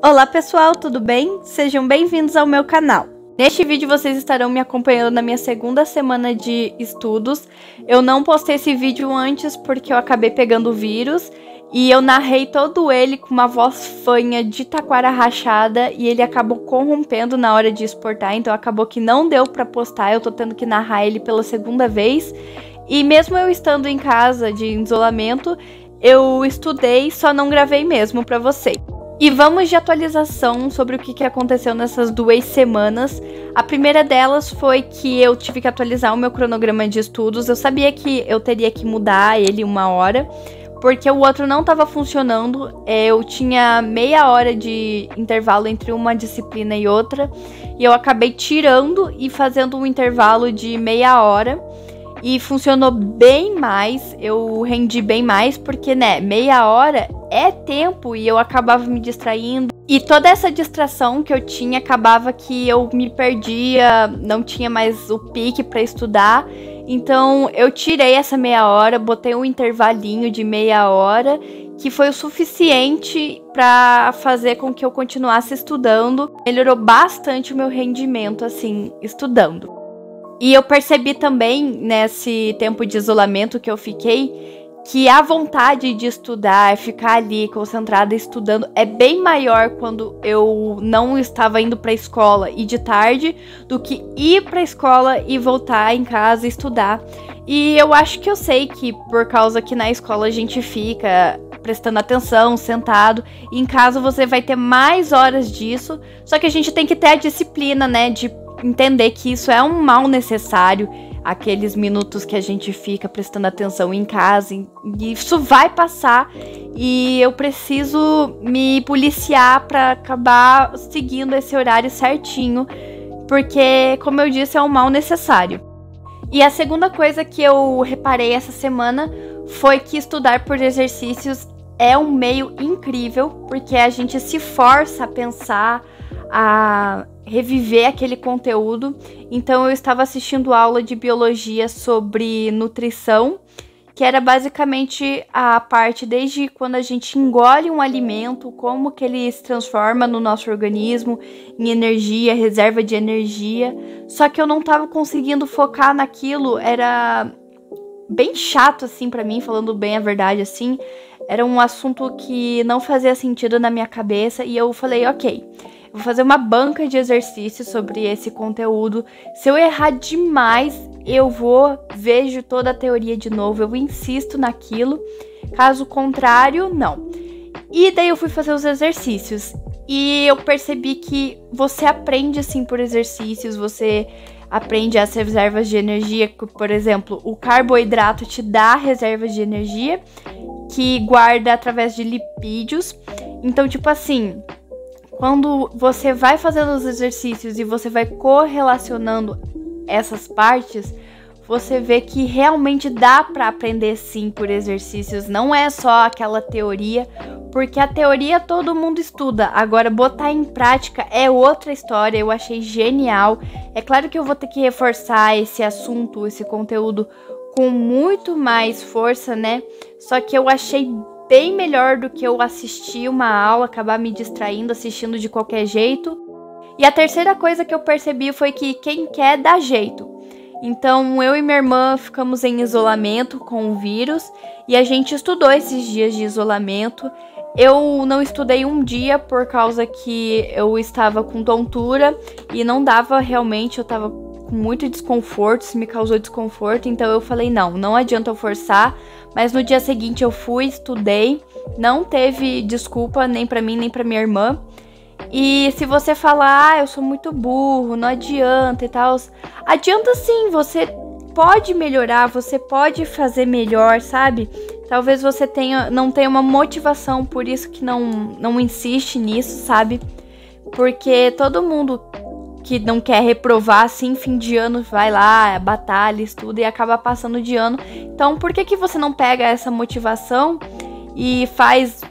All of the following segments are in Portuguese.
Olá pessoal, tudo bem? Sejam bem-vindos ao meu canal. Neste vídeo vocês estarão me acompanhando na minha segunda semana de estudos. Eu não postei esse vídeo antes porque eu acabei pegando o vírus e eu narrei todo ele com uma voz fanha de taquara rachada e ele acabou corrompendo na hora de exportar, então acabou que não deu pra postar, eu tô tendo que narrar ele pela segunda vez. E mesmo eu estando em casa de isolamento, eu estudei, só não gravei mesmo pra vocês. E vamos de atualização sobre o que aconteceu nessas 2 semanas. A primeira delas foi que eu tive que atualizar o meu cronograma de estudos. Eu sabia que eu teria que mudar ele 1 hora, porque o outro não estava funcionando. Eu tinha meia hora de intervalo entre uma disciplina e outra, e eu acabei tirando e fazendo um intervalo de meia hora. E funcionou bem mais, eu rendi bem mais, porque, meia hora é tempo e eu acabava me distraindo. E toda essa distração que eu tinha, acabava que eu me perdia, não tinha mais o pique para estudar. Então, eu tirei essa meia hora, botei um intervalinho de meia hora, que foi o suficiente para fazer com que eu continuasse estudando. Melhorou bastante o meu rendimento, assim, estudando. E eu percebi também, nesse tempo de isolamento que eu fiquei, que a vontade de estudar, ficar ali concentrada estudando, é bem maior quando eu não estava indo para a escola e de tarde, do que ir para a escola e voltar em casa e estudar. E eu acho que eu sei que por causa que na escola a gente fica prestando atenção, sentado, e em casa você vai ter mais horas disso, só que a gente tem que ter a disciplina, de entender que isso é um mal necessário, aqueles minutos que a gente fica prestando atenção em casa, e isso vai passar e eu preciso me policiar para acabar seguindo esse horário certinho, porque, como eu disse, é um mal necessário. E a segunda coisa que eu reparei essa semana foi que estudar por exercícios é um meio incrível, porque a gente se força a pensar, a reviver aquele conteúdo. Então eu estava assistindo aula de biologia sobre nutrição, que era basicamente a parte desde quando a gente engole um alimento, como que ele se transforma no nosso organismo em energia, reserva de energia. Só que eu não estava conseguindo focar naquilo, era bem chato assim para mim, falando bem a verdade assim. Era um assunto que não fazia sentido na minha cabeça e eu falei, ok, vou fazer uma banca de exercícios sobre esse conteúdo. Se eu errar demais, eu vejo toda a teoria de novo, eu insisto naquilo. Caso contrário, não. E daí eu fui fazer os exercícios. E eu percebi que você aprende assim por exercícios, você aprende as reservas de energia, por exemplo, o carboidrato te dá reservas de energia, que guarda através de lipídios. Então, tipo assim, quando você vai fazendo os exercícios e você vai correlacionando essas partes, você vê que realmente dá para aprender sim por exercícios, não é só aquela teoria, porque a teoria todo mundo estuda, agora botar em prática é outra história. Eu achei genial. É claro que eu vou ter que reforçar esse assunto, esse conteúdo com muito mais força, Só que eu achei bem melhor do que eu assistir uma aula, acabar me distraindo, assistindo de qualquer jeito. E a terceira coisa que eu percebi foi que quem quer dá jeito. Então, eu e minha irmã ficamos em isolamento com o vírus e a gente estudou esses dias de isolamento. Eu não estudei um dia por causa que eu estava com tontura e não dava realmente, eu estava com muito desconforto, isso me causou desconforto, então eu falei, não adianta eu forçar. Mas no dia seguinte eu fui, estudei, não teve desculpa nem pra mim nem pra minha irmã. E se você falar, eu sou muito burro, não adianta e tal, adianta sim, você pode melhorar, você pode fazer melhor, sabe? Talvez você não tenha uma motivação, por isso que não insiste nisso, sabe? Porque todo mundo que não quer reprovar, assim, fim de ano, vai lá, batalha, estuda e acaba passando de ano. Então, por que você não pega essa motivação e faz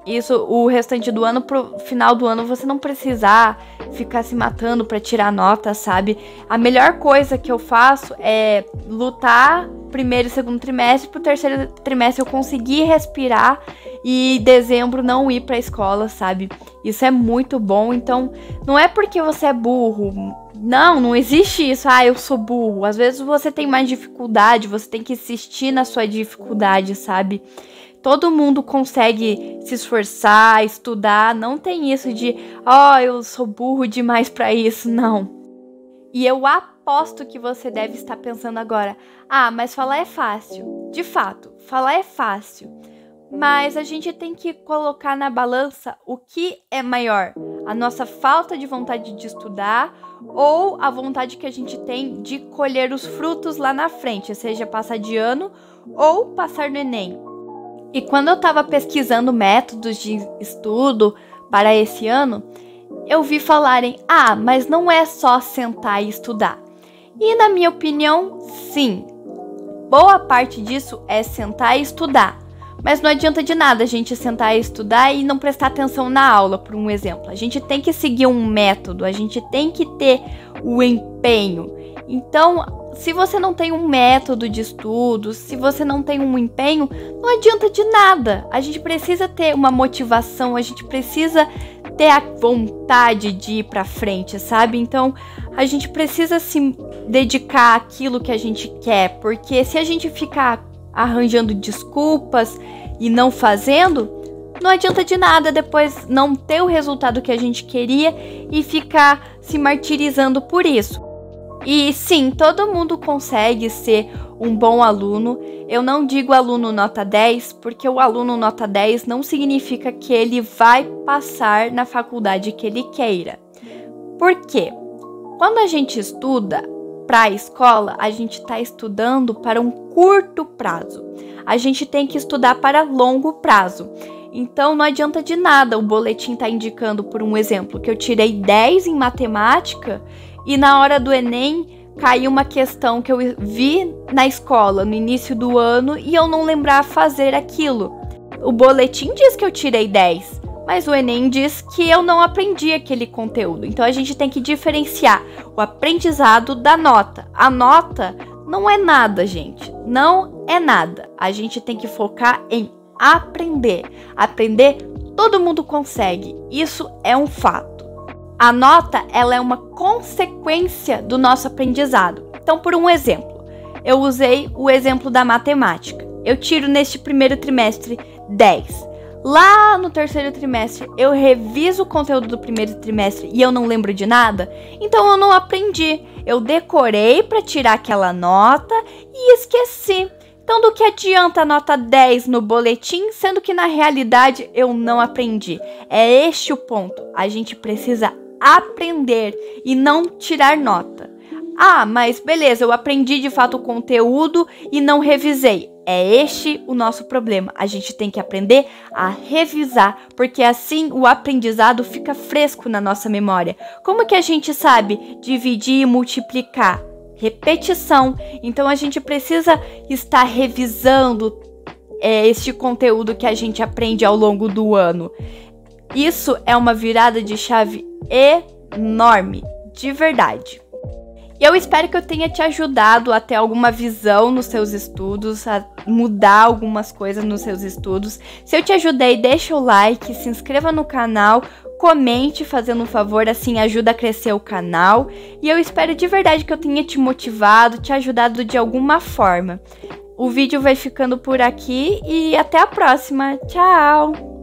isso o restante do ano, pro final do ano você não precisar ficar se matando pra tirar nota, sabe? A melhor coisa que eu faço é lutar primeiro e segundo trimestre, pro terceiro trimestre eu conseguir respirar e em dezembro não ir pra escola, sabe? Isso é muito bom. Então, não é porque você é burro. Não existe isso. Ah, eu sou burro. Às vezes você tem mais dificuldade, você tem que insistir na sua dificuldade, sabe? Todo mundo consegue se esforçar, estudar. Não tem isso de, eu sou burro demais pra isso. Não. E eu aposto que você deve estar pensando agora, mas falar é fácil. De fato, falar é fácil. Mas a gente tem que colocar na balança o que é maior. A nossa falta de vontade de estudar ou a vontade que a gente tem de colher os frutos lá na frente, seja passar de ano ou passar no Enem. E quando eu estava pesquisando métodos de estudo para esse ano, eu vi falarem, mas não é só sentar e estudar. E na minha opinião, sim. Boa parte disso é sentar e estudar. Mas não adianta de nada a gente sentar e estudar e não prestar atenção na aula, por um exemplo. A gente tem que seguir um método, a gente tem que ter o empenho. Então, se você não tem um método de estudo, se você não tem um empenho, não adianta de nada. A gente precisa ter uma motivação, a gente precisa ter a vontade de ir pra frente, sabe? Então, a gente precisa se dedicar àquilo que a gente quer, porque se a gente ficar arranjando desculpas e não fazendo, não adianta de nada depois não ter o resultado que a gente queria e ficar se martirizando por isso. E sim, todo mundo consegue ser um bom aluno. Eu não digo aluno nota 10, porque o aluno nota 10 não significa que ele vai passar na faculdade que ele queira. Por quê? Quando a gente estuda para a escola, a gente está estudando para um curto prazo. A gente tem que estudar para longo prazo. Então, não adianta de nada o boletim estar indicando, por um exemplo, que eu tirei 10 em matemática e na hora do Enem caiu uma questão que eu vi na escola no início do ano e eu não lembrar fazer aquilo. O boletim diz que eu tirei 10. Mas o Enem diz que eu não aprendi aquele conteúdo. Então, a gente tem que diferenciar o aprendizado da nota. A nota não é nada, gente. Não é nada. A gente tem que focar em aprender. Aprender, todo mundo consegue. Isso é um fato. A nota, ela é uma consequência do nosso aprendizado. Então, por um exemplo, eu usei o exemplo da matemática. Eu tiro neste primeiro trimestre 10. Lá no terceiro trimestre, eu reviso o conteúdo do primeiro trimestre e eu não lembro de nada, então eu não aprendi. Eu decorei para tirar aquela nota e esqueci. Então, do que adianta a nota 10 no boletim, sendo que na realidade eu não aprendi? É este o ponto. A gente precisa aprender e não tirar nota. Mas beleza, eu aprendi de fato o conteúdo e não revisei. É este o nosso problema. A gente tem que aprender a revisar, porque assim o aprendizado fica fresco na nossa memória. Como que a gente sabe dividir e multiplicar? Repetição. Então, a gente precisa estar revisando este conteúdo que a gente aprende ao longo do ano. Isso é uma virada de chave enorme, de verdade. E eu espero que eu tenha te ajudado a ter alguma visão nos seus estudos, a mudar algumas coisas nos seus estudos. Se eu te ajudei, deixa o like, se inscreva no canal, comente fazendo um favor, assim ajuda a crescer o canal. E eu espero de verdade que eu tenha te motivado, te ajudado de alguma forma. O vídeo vai ficando por aqui e até a próxima. Tchau!